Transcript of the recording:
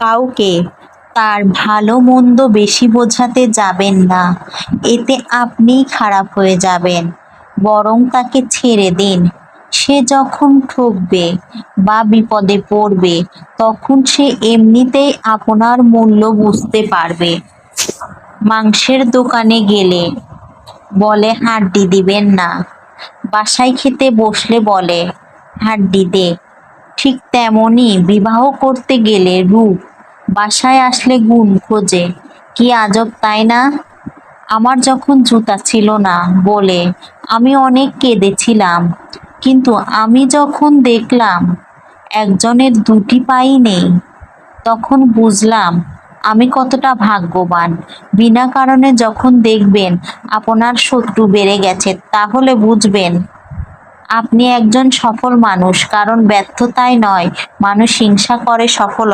কাউকে তার ভালো মন্দ বেশি বোঝাতে যাবেন না, এতে আপনিই খারাপ হয়ে যাবেন। বরং তাকে ছেড়ে দিন। সে যখন ঠকবে বা বিপদে পড়বে তখন সে এমনিতেই আপনার মূল্য বুঝতে পারবে। মাংসের দোকানে গেলে বলে হাড্ডি দিবেন না, বাসায় খেতে বসলে বলে হাড্ডি দে। ঠিক তেমনি বিবাহ করতে গেলে রূপ, বাসায় আসলে গুণ খোঁজে। কি আজব তাই না? আমার যখন জুতা ছিল না বলে আমি অনেক কেঁদেছিলাম, কিন্তু আমি যখন দেখলাম একজনের দুটি পাই নেই তখন বুঝলাম আমি কতটা ভাগ্যবান। বিনা কারণে যখন দেখবেন আপনার শত্রু বেড়ে গেছে তাহলে বুঝবেন আপনি একজন সফল মানুষ। কারণ ব্যর্থতায় নয়, মানুষ হিংসা করে সফল